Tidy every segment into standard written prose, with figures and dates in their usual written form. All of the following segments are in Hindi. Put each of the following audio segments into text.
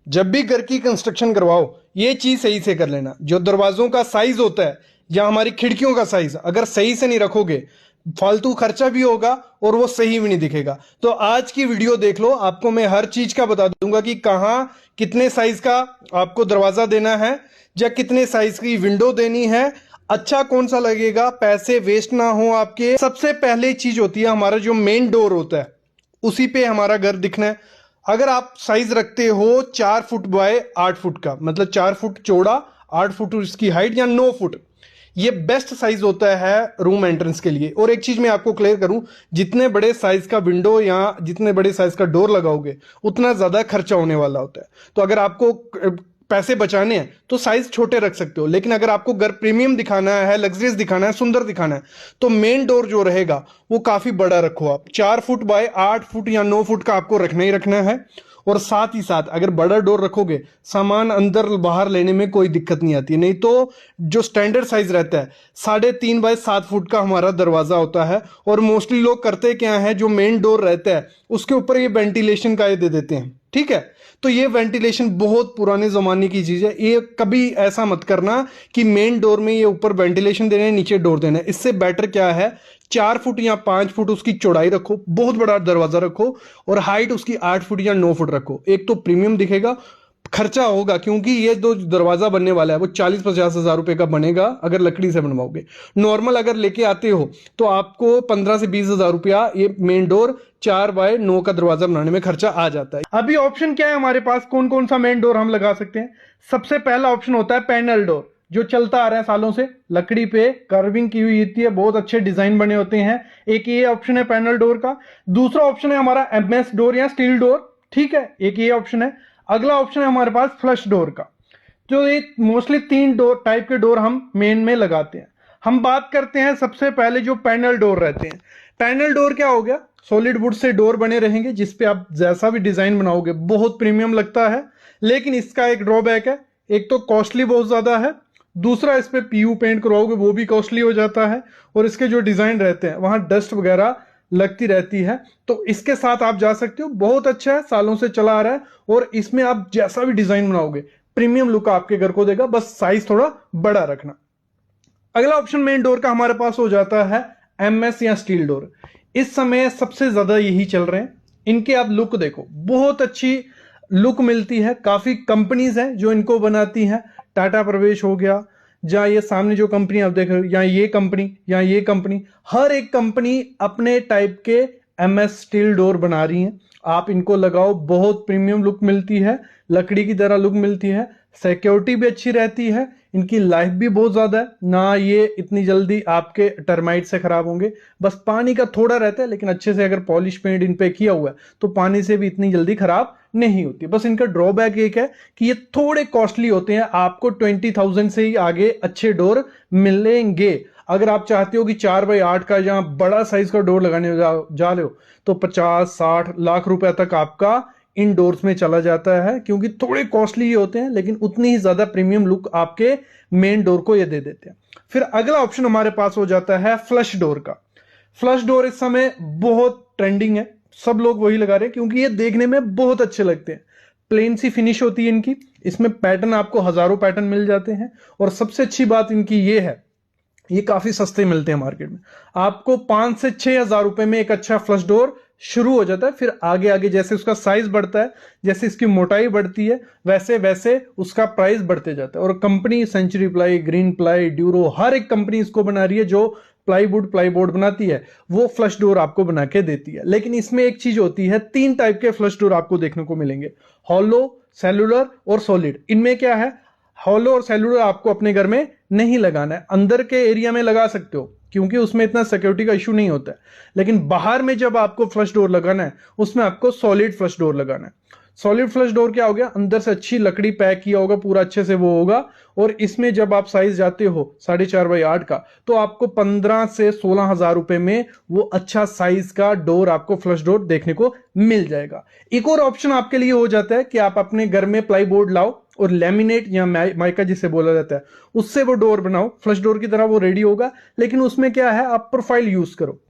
जब भी घर की कंस्ट्रक्शन करवाओ ये चीज सही से कर लेना। जो दरवाजों का साइज होता है या हमारी खिड़कियों का साइज अगर सही से नहीं रखोगे फालतू खर्चा भी होगा और वो सही भी नहीं दिखेगा। तो आज की वीडियो देख लो, आपको मैं हर चीज का बता दूंगा कि कहाँ कितने साइज का आपको दरवाजा देना है या कितने साइज की विंडो देनी है, अच्छा कौन सा लगेगा, पैसे वेस्ट ना हो आपके। सबसे पहले चीज होती है हमारा जो मेन डोर होता है, उसी पे हमारा घर दिखना है। अगर आप साइज रखते हो 4 फुट बाय 8 फुट का, मतलब 4 फुट चौड़ा 8 फुट इसकी हाइट या 9 फुट, ये बेस्ट साइज होता है रूम एंट्रेंस के लिए। और एक चीज मैं आपको क्लियर करूं, जितने बड़े साइज का विंडो या जितने बड़े साइज का डोर लगाओगे उतना ज्यादा खर्चा होने वाला होता है। तो अगर आपको पैसे बचाने हैं तो साइज छोटे रख सकते हो, लेकिन अगर आपको घर प्रीमियम दिखाना है, लग्जरियस दिखाना है, सुंदर दिखाना है, तो मेन डोर जो रहेगा वो काफी बड़ा रखो। आप 4 फुट बाय 8 फुट या 9 फुट का आपको रखना ही रखना है। और साथ ही साथ अगर बड़ा डोर रखोगे सामान अंदर बाहर लेने में कोई दिक्कत नहीं आती। नहीं तो जो स्टैंडर्ड साइज रहता है 3.5 बाय 7 फुट का हमारा दरवाजा होता है, और मोस्टली लोग करते क्या है, जो मेन डोर रहता है उसके ऊपर ये वेंटिलेशन का ये दे देते हैं। ठीक है, तो ये वेंटिलेशन बहुत पुराने जमाने की चीज है। ये कभी ऐसा मत करना कि मेन डोर में ये ऊपर वेंटिलेशन देना है नीचे डोर देना है। इससे बेटर क्या है, 4 फुट या 5 फुट उसकी चौड़ाई रखो, बहुत बड़ा दरवाजा रखो, और हाइट उसकी 8 फुट या 9 फुट रखो। एक तो प्रीमियम दिखेगा, खर्चा होगा क्योंकि ये जो दरवाजा बनने वाला है वो 40-50 हजार रुपए का बनेगा अगर लकड़ी से बनवाओगे। नॉर्मल अगर लेके आते हो तो आपको 15 से 20 हजार रुपया ये मेन डोर 4 बाय 9 का दरवाजा बनाने में खर्चा आ जाता है। अभी ऑप्शन क्या है हमारे पास, कौन कौन सा मेन डोर हम लगा सकते हैं। सबसे पहला ऑप्शन होता है पैनल डोर, जो चलता आ रहा है सालों से, लकड़ी पे कार्विंग की हुई होती है, बहुत अच्छे डिजाइन बने होते हैं। एक ये ऑप्शन है पैनल डोर का। दूसरा ऑप्शन है हमारा एमएस डोर या स्टील डोर। ठीक है, एक ये ऑप्शन है। अगला ऑप्शन है हमारे पास फ्लश डोर का। जो ये मोस्टली 3 डोर टाइप के डोर हम मेन में लगाते हैं। हम बात करते हैं सबसे पहले जो पैनल डोर रहते हैं। पैनल डोर क्या हो गया, सॉलिड वुड से डोर बने रहेंगे जिसपे आप जैसा भी डिजाइन बनाओगे बहुत प्रीमियम लगता है। लेकिन इसका एक ड्रॉबैक है, एक तो कॉस्टली बहुत ज्यादा है, दूसरा इस पे पीयू पेंट करवाओगे वो भी कॉस्टली हो जाता है, और इसके जो डिजाइन रहते हैं वहां डस्ट वगैरह लगती रहती है। तो इसके साथ आप जा सकते हो, बहुत अच्छा है, सालों से चला आ रहा है, और इसमें आप जैसा भी डिजाइन बनाओगे प्रीमियम लुक आपके घर को देगा, बस साइज थोड़ा बड़ा रखना। अगला ऑप्शन मेन डोर का हमारे पास हो जाता है एमएस या स्टील डोर। इस समय सबसे ज्यादा यही चल रहे हैं। इनके आप लुक देखो, बहुत अच्छी लुक मिलती है। काफी कंपनीज हैं जो इनको बनाती हैं, टाटा प्रवेश हो गया, या ये सामने जो कंपनी आप देख रहे हो, या ये कंपनी या ये कंपनी, हर एक कंपनी अपने टाइप के एमएस स्टील डोर बना रही है। आप इनको लगाओ, बहुत प्रीमियम लुक मिलती है, लकड़ी की तरह लुक मिलती है, सिक्योरिटी भी अच्छी रहती है, इनकी लाइफ भी बहुत ज्यादा है ना, ये इतनी जल्दी आपके टर्माइट से खराब होंगे। बस पानी का थोड़ा रहता है, लेकिन अच्छे से अगर पॉलिश पेंट इन पे किया हुआ है तो पानी से भी इतनी जल्दी खराब नहीं होती। बस इनका ड्रॉबैक एक है कि ये थोड़े कॉस्टली होते हैं, आपको 20,000 से ही आगे अच्छे डोर मिलेंगे। अगर आप चाहते हो कि 4 बाय 8 का या बड़ा साइज का डोर लगाने जा रहे हो तो 50-60 लाख रुपए तक आपका इनडोर्स में चला जाता है, क्योंकि थोड़े कॉस्टली होते हैं लेकिन उतनी ही ज्यादा प्रीमियम लुक आपके मेन डोर को ये दे देते हैं। फिर अगला ऑप्शन हमारे पास हो जाता है फ्लश डोर का। फ्लश डोर इस समय बहुत ट्रेंडिंग है, सब लोग वही लगा रहे हैं क्योंकि ये देखने में बहुत अच्छे लगते हैं। प्लेन सी फिनिश होती है इनकी, इसमें पैटर्न आपको हजारों पैटर्न मिल जाते हैं, और सबसे अच्छी बात इनकी ये है, ये काफी सस्ते मिलते हैं मार्केट में। आपको 5 से 6 हजार रुपए में एक अच्छा फ्लश डोर शुरू हो जाता है। फिर आगे आगे जैसे उसका साइज बढ़ता है, जैसे इसकी मोटाई बढ़ती है, वैसे वैसे उसका प्राइस बढ़ते जाता है। और company Century Ply, Green Ply, Duro, हर एक कंपनी इसको बना रही है जो प्लाईवुड बनाती है, वो फ्लश डोर आपको बना के देती है। लेकिन इसमें एक चीज होती है, 3 टाइप के फ्लश डोर आपको देखने को मिलेंगे, हॉलो, सेलुलर और सॉलिड। इनमें क्या है, हॉलो और सेलुलर आपको अपने घर में नहीं लगाना है, अंदर के एरिया में लगा सकते हो क्योंकि उसमें इतना सिक्योरिटी का इशू नहीं होता है। लेकिन बाहर में जब आपको फ्लश डोर लगाना है उसमें आपको सॉलिड फ्लश डोर लगाना है। सॉलिड फ्लश डोर क्या हो गया, अंदर से अच्छी लकड़ी पैक किया होगा, पूरा अच्छे से वो होगा, और इसमें जब आप साइज जाते हो 4.5 बाय 8 का तो आपको 15 से 16 हजार रुपए में वो अच्छा साइज का डोर, आपको फ्लश डोर देखने को मिल जाएगा। एक और ऑप्शन आपके लिए हो जाता है कि आप अपने घर में प्लाईबोर्ड लाओ और लेमिनेट या माइका जिसे बोला जाता है उससे वो डोर बनाओ, फ्लश डोर की तरह वो रेडी होगा। लेकिन उसमें क्या है, आप प्रोफाइल यूज करो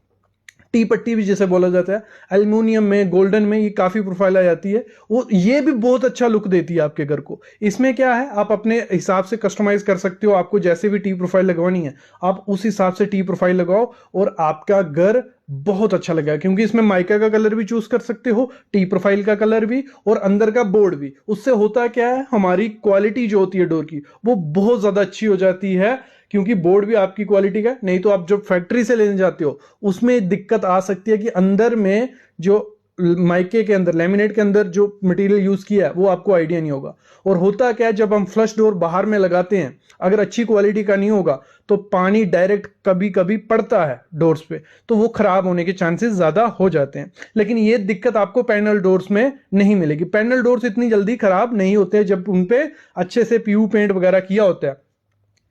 टी पट्टी भी जैसे बोला जाता है, एल्युमिनियम में, गोल्डन में ये काफी प्रोफाइल आ जाती है, वो ये भी बहुत अच्छा लुक देती है आपके घर को। इसमें क्या है, आप अपने हिसाब से कस्टमाइज कर सकते हो, आपको जैसे भी टी प्रोफाइल लगवानी है आप उस हिसाब से टी प्रोफाइल लगाओ और आपका घर बहुत अच्छा लगेगा। क्योंकि इसमें माइका का कलर भी चूज कर सकते हो, टी प्रोफाइल का कलर भी और अंदर का बोर्ड भी। उससे होता क्या है, हमारी क्वालिटी जो होती है डोर की वो बहुत ज्यादा अच्छी हो जाती है, क्योंकि बोर्ड भी आपकी क्वालिटी का। नहीं तो आप जो फैक्ट्री से लेने जाते हो उसमें दिक्कत आ सकती है कि अंदर में जो माइके के अंदर, लेमिनेट के अंदर जो मटेरियल यूज किया है वो आपको आइडिया नहीं होगा। और होता क्या है, जब हम फ्लश डोर बाहर में लगाते हैं, अगर अच्छी क्वालिटी का नहीं होगा तो पानी डायरेक्ट कभी कभी पड़ता है डोर्स पे, तो वो खराब होने के चांसेस ज्यादा हो जाते हैं। लेकिन ये दिक्कत आपको पैनल डोर्स में नहीं मिलेगी। पैनल डोर्स इतनी जल्दी खराब नहीं होते, जब उनपे अच्छे से पीयू पेंट वगैरह किया होता है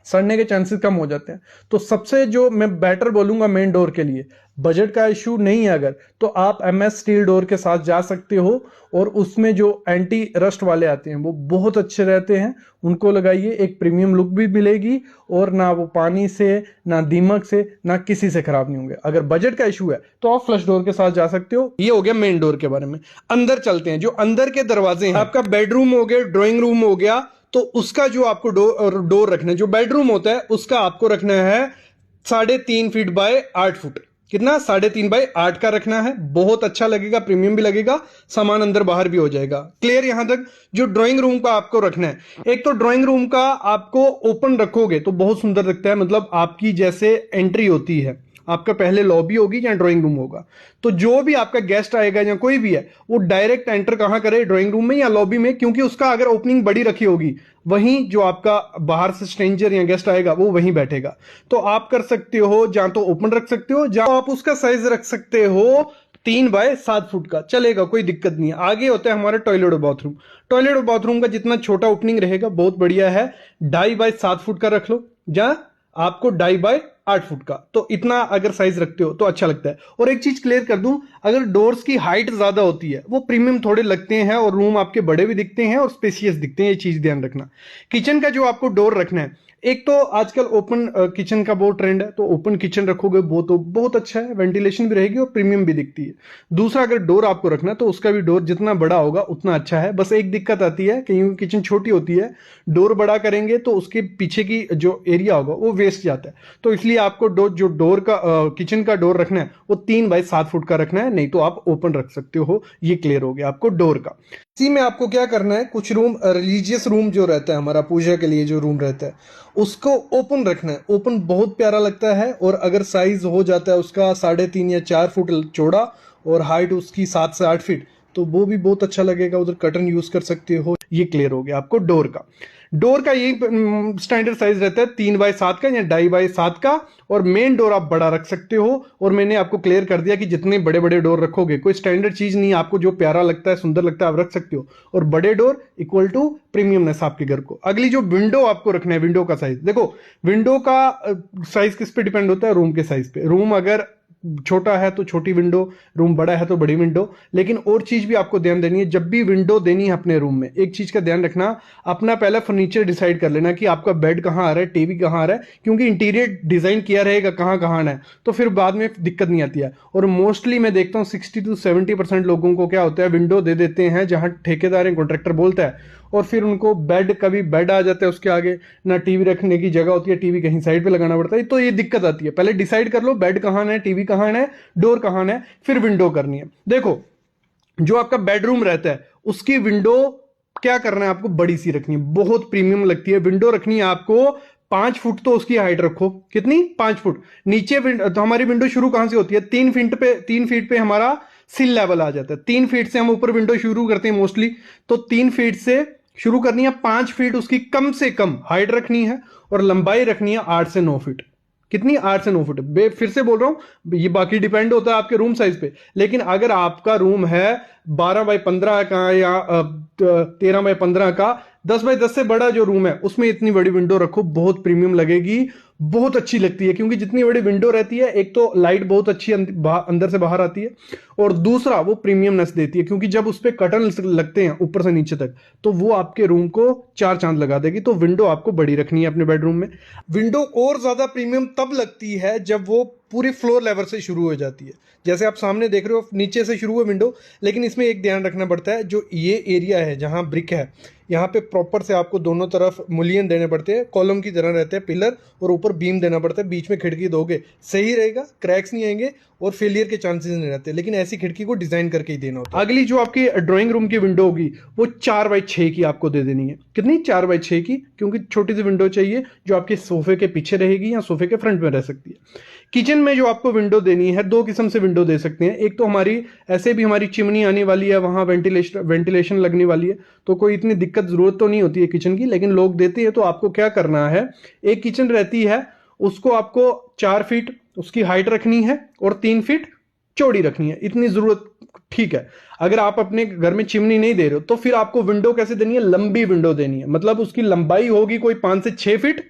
सड़ने के चांसेस कम हो जाते हैं। तो सबसे जो मैं बेटर बोलूंगा मेन डोर के लिए, बजट का इशू नहीं है अगर, तो आप एमएस स्टील डोर के साथ जा सकते हो। और उसमें जो एंटी रस्ट वाले आते हैं वो बहुत अच्छे रहते हैं, उनको लगाइए, एक प्रीमियम लुक भी मिलेगी और ना वो पानी से, ना दीमक से, ना किसी से खराब नहीं होंगे। अगर बजट का इशू है तो आप फ्लश डोर के साथ जा सकते हो। ये हो गया मेन डोर के बारे में। अंदर चलते हैं, जो अंदर के दरवाजे हैं, आपका बेडरूम हो गया, ड्राइंग रूम हो गया, तो उसका जो आपको डोर रखना है, जो बेडरूम होता है उसका आपको रखना है 3.5 फीट बाय 8 फुट। कितना? 3.5 बाय 8 का रखना है। बहुत अच्छा लगेगा, प्रीमियम भी लगेगा, सामान अंदर बाहर भी हो जाएगा। क्लियर यहां तक? जो ड्राइंग रूम का आपको रखना है, एक तो ड्राइंग रूम का आपको ओपन रखोगे तो बहुत सुंदर दिखता है, मतलब आपकी जैसे एंट्री होती है, आपका पहले लॉबी होगी या ड्राइंग रूम होगा, तो जो भी आपका गेस्ट आएगा या कोई भी है वो डायरेक्ट एंटर कहां करे, ड्राइंग रूम में या लॉबी में, क्योंकि उसका अगर ओपनिंग बड़ी रखी होगी वहीं जो आपका बाहर से स्ट्रेंजर या गेस्ट आएगा वो वहीं बैठेगा। तो आप कर सकते हो, जहां तो ओपन रख सकते हो, जहां आप उसका साइज रख सकते हो 3 बाय 7 फुट का, चलेगा, कोई दिक्कत नहीं है। आगे होता है हमारा टॉयलेट और बाथरूम। टॉयलेट और बाथरूम का जितना छोटा ओपनिंग रहेगा बहुत बढ़िया है, 2.5 बाय 7 फुट का रख लो, जहां आपको 2.5 बाय 8 फुट का, तो इतना अगर साइज रखते हो तो अच्छा लगता है। और एक चीज क्लियर कर दूं, अगर डोर्स की हाइट ज्यादा होती है वो प्रीमियम थोड़े लगते हैं और रूम आपके बड़े भी दिखते हैं और स्पेशियस दिखते हैं, ये चीज ध्यान रखना। किचन का जो आपको डोर रखना है, एक तो आजकल ओपन किचन का बहुत ट्रेंड है, तो ओपन किचन रखोगे वो तो बहुत अच्छा है, वेंटिलेशन भी रहेगी और प्रीमियम भी दिखती है। दूसरा, अगर डोर आपको रखना है तो उसका भी डोर जितना बड़ा होगा उतना अच्छा है। बस एक दिक्कत आती है, कहीं किचन छोटी होती है, डोर बड़ा करेंगे तो उसके पीछे की जो एरिया होगा वो वेस्ट जाता है। तो इसलिए आपको जो डोर का किचन का डोर रखना है वो 3 बाय 7 फुट का रखना है, नहीं तो आप ओपन रख सकते हो। ये क्लियर हो गया आपको डोर का। इसी में आपको क्या करना है, कुछ रूम, रिलीजियस रूम जो रहता है हमारा, पूजा के लिए जो रूम रहता है उसको ओपन रखना है। ओपन बहुत प्यारा लगता है, और अगर साइज हो जाता है उसका 3.5 या 4 फुट चौड़ा और हाइट उसकी 7 से 8 फीट, तो वो भी बहुत अच्छा लगेगा, उधर कर्टन यूज कर सकते हो। ये क्लियर हो गया आपको डोर का। डोर का यही स्टैंडर्ड साइज रहता है 3 बाय 7 का या 2.5 बाय 7 का, और मेन डोर आप बड़ा रख सकते हो। और मैंने आपको क्लियर कर दिया कि जितने बड़े बड़े डोर रखोगे, कोई स्टैंडर्ड चीज नहीं, आपको जो प्यारा लगता है, सुंदर लगता है, आप रख सकते हो। और बड़े डोर इक्वल टू प्रीमियमनेस आपके घर को। अगली जो विंडो आपको रखना है, विंडो का साइज देखो, विंडो का साइज किस पे डिपेंड होता है, रूम के साइज पे। रूम अगर छोटा है तो छोटी विंडो, रूम बड़ा है तो बड़ी विंडो। लेकिन और चीज भी आपको ध्यान देनी है, जब भी विंडो देनी है अपने रूम में, एक चीज का ध्यान रखना, अपना पहले फर्नीचर डिसाइड कर लेना कि आपका बेड कहां आ रहा है, टीवी कहां आ रहा है, क्योंकि इंटीरियर डिजाइन किया रहेगा कहां कहां आना है, तो फिर बाद में दिक्कत नहीं आती है। और मोस्टली मैं देखता हूँ 60 to 70% लोगों को क्या होता है, विंडो दे देते हैं जहां ठेकेदार या कॉन्ट्रैक्टर बोलता है, और फिर उनको बेड, कभी बेड आ जाता है उसके आगे, ना टीवी रखने की जगह होती है, टीवी कहीं साइड पे लगाना पड़ता है, तो ये दिक्कत आती है। पहले डिसाइड कर लो बेड कहां है, टीवी कहां है, डोर कहां है, फिर विंडो करनी है। देखो, जो आपका बेडरूम रहता है उसकी विंडो क्या करना है, आपको बड़ी सी रखनी है, बहुत प्रीमियम लगती है। विंडो रखनी है आपको 5 फुट, तो उसकी हाइट रखो कितनी, 5 फुट। नीचे तो हमारी विंडो शुरू कहां से होती है, 3 फीट पे हमारा सिल लेवल आ जाता है। 3 फीट से हम ऊपर विंडो शुरू करते हैं मोस्टली, तो 3 फीट से शुरू करनी है, 5 फीट उसकी कम से कम हाइट रखनी है, और लंबाई रखनी है 8 से 9 फीट। कितनी, 8 से 9 फुट। फिर से बोल रहा हूं, ये बाकी डिपेंड होता है आपके रूम साइज पे। लेकिन अगर आपका रूम है 12 बाय 15 का या 13 बाय 15 का, 10 बाय 10 से बड़ा जो रूम है उसमें इतनी बड़ी विंडो रखो, बहुत प्रीमियम लगेगी, बहुत अच्छी लगती है। क्योंकि जितनी बड़ी विंडो रहती है, एक तो लाइट बहुत अच्छी अंदर से बाहर आती है, और दूसरा वो प्रीमियमनेस देती है, क्योंकि जब उस पर कर्टन लगते हैं ऊपर से नीचे तक, तो वो आपके रूम को 4 चांद लगा देगी। तो विंडो आपको बड़ी रखनी है अपने बेडरूम में। विंडो और ज्यादा प्रीमियम तब लगती है जब वो पूरे फ्लोर लेवल से शुरू हो जाती है। जैसे आप सामने देख रहे हो नीचे से शुरू है विंडो, लेकिन इसमें एक ध्यान रखना पड़ता है, जो ये एरिया है जहाँ ब्रिक है, यहाँ पे प्रॉपर से आपको दोनों तरफ मुलियन देने पड़ते हैं, कॉलम की तरह रहते हैं पिलर, और ऊपर बीम देना पड़ता है। बीच में खिड़की दोगे सही रहेगा, क्रैक्स नहीं आएंगे और फेलियर के चांसेस नहीं रहते, लेकिन ऐसी खिड़की को डिजाइन करके ही देना होता है। अगली जो आपकी ड्राइंग रूम की विंडो होगी वो 4x6 की आपको दे देनी है। कितनी? 4x6 की, क्योंकि छोटी सी विंडो चाहिए जो आपके सोफे के पीछे रहेगी या सोफे के फ्रंट में रह सकती है। किचन में जो आपको विंडो देनी है, दो किस्म से विंडो दे सकते हैं। एक तो हमारी ऐसे भी हमारी चिमनी आने वाली है, वहां वेंटिलेशन लगने वाली है, तो कोई इतनी दिक्कत जरूरत तो नहीं होती है किचन की, लेकिन लोग देते हैं। तो आपको क्या करना है, एक किचन रहती है उसको आपको 4 फीट उसकी हाइट रखनी है और 3 फीट चौड़ी रखनी है, इतनी जरूरत ठीक है। अगर आप अपने घर में चिमनी नहीं दे रहे हो तो फिर आपको विंडो कैसे देनी है, लंबी विंडो देनी है। मतलब उसकी लंबाई होगी कोई 5 से 6 फीट,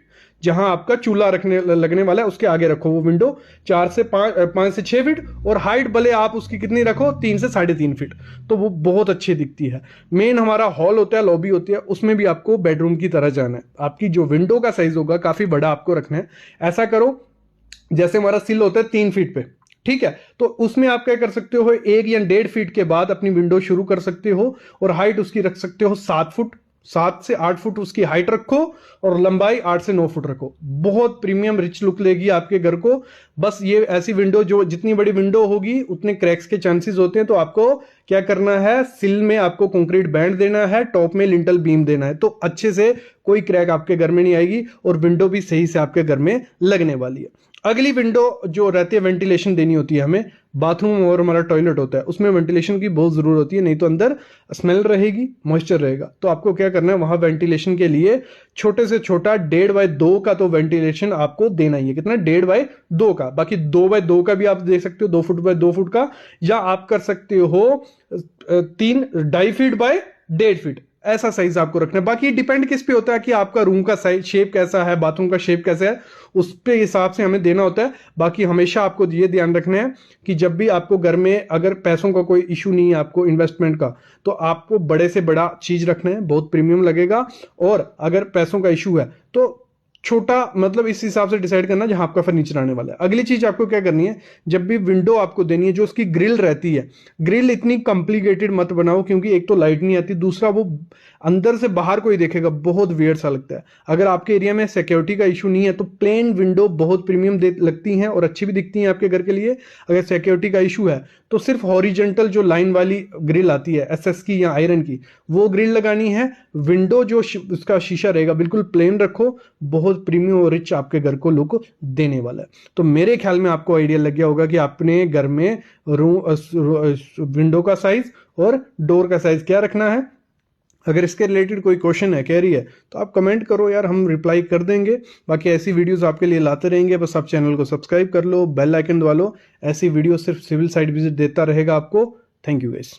जहां आपका चूल्हा लगने वाला है उसके आगे रखो वो विंडो 5 से 6 फीट, और हाइट भले आप उसकी कितनी रखो 3 से 3.5 फीट, तो वो बहुत अच्छी दिखती है। मेन हमारा हॉल होता है, लॉबी होती है, उसमें भी आपको बेडरूम की तरह जाना है। आपकी जो विंडो का साइज होगा काफी बड़ा आपको रखना है। ऐसा करो जैसे हमारा सिल होता है 3 फीट पे, ठीक है, तो उसमें आप क्या कर सकते हो, 1 या 1.5 फीट के बाद अपनी विंडो शुरू कर सकते हो, और हाइट उसकी रख सकते हो 7 फुट, 7 से 8 फुट उसकी हाइट रखो, और लंबाई 8 से 9 फुट रखो। बहुत प्रीमियम रिच लुक लेगी आपके घर को। बस ये ऐसी विंडो, जो जितनी बड़ी विंडो होगी उतने क्रैक्स के चांसेस होते हैं, तो आपको क्या करना है, सिल में आपको कंक्रीट बैंड देना है, टॉप में लिंटल बीम देना है, तो अच्छे से कोई क्रैक आपके घर में नहीं आएगी, और विंडो भी सही से आपके घर में लगने वाली है। अगली विंडो जो रहती है, वेंटिलेशन देनी होती है हमें। बाथरूम और हमारा टॉयलेट होता है, उसमें वेंटिलेशन की बहुत जरूरत होती है, नहीं तो अंदर स्मेल रहेगी, मॉइस्चर रहेगा। तो आपको क्या करना है, वहां वेंटिलेशन के लिए छोटे से छोटा 1.5x2 का तो वेंटिलेशन आपको देना ही है। कितना? 1.5x2 का। बाकी 2x2 का भी आप दे सकते हो, 2 फुट बाय 2 फुट का, या आप कर सकते हो 2.5 फीट बाय 1.5 फीट, ऐसा साइज आपको रखना है। बाकी डिपेंड किस पे होता है कि आपका रूम का साइज शेप कैसा है, बाथरूम का शेप कैसा है, उस पे हिसाब से हमें देना होता है। बाकी हमेशा आपको ये ध्यान रखना है कि जब भी आपको घर में अगर पैसों का कोई इशू नहीं है, आपको इन्वेस्टमेंट का, तो आपको बड़े से बड़ा चीज रखना है, बहुत प्रीमियम लगेगा। और अगर पैसों का इशू है तो छोटा, मतलब इस हिसाब से डिसाइड करना जहां आपका फर्नीचर आने वाला है। अगली चीज आपको क्या करनी है, जब भी विंडो आपको देनी है, जो उसकी ग्रिल रहती है, ग्रिल इतनी कॉम्प्लिकेटेड मत बनाओ, क्योंकि एक तो लाइट नहीं आती, दूसरा वो अंदर से बाहर कोई देखेगा बहुत वियर्ड सा लगता है। अगर आपके एरिया में सिक्योरिटी का इशू नहीं है तो प्लेन विंडो बहुत प्रीमियम लगती हैं और अच्छी भी दिखती हैं आपके घर के लिए। अगर सिक्योरिटी का इशू है तो सिर्फ हॉरिजेंटल जो लाइन वाली ग्रिल आती है एसएस की या आयरन की, वो ग्रिल लगानी है। विंडो जो उसका शीशा रहेगा बिल्कुल प्लेन रखो, बहुत प्रीमियम और रिच आपके घर को लुक देने वाला है। तो मेरे ख्याल में आपको आइडिया लग गया होगा कि अपने घर में विंडो का साइज और डोर का साइज क्या रखना है। अगर इसके रिलेटेड कोई क्वेश्चन है, क्वेरी है, तो आप कमेंट करो यार, हम रिप्लाई कर देंगे। बाकी ऐसी वीडियोस आपके लिए लाते रहेंगे, बस आप चैनल को सब्सक्राइब कर लो, बेल आइकन दबा लो। ऐसी वीडियो सिर्फ सिविल साइट विजिट देता रहेगा आपको। Thank you guys.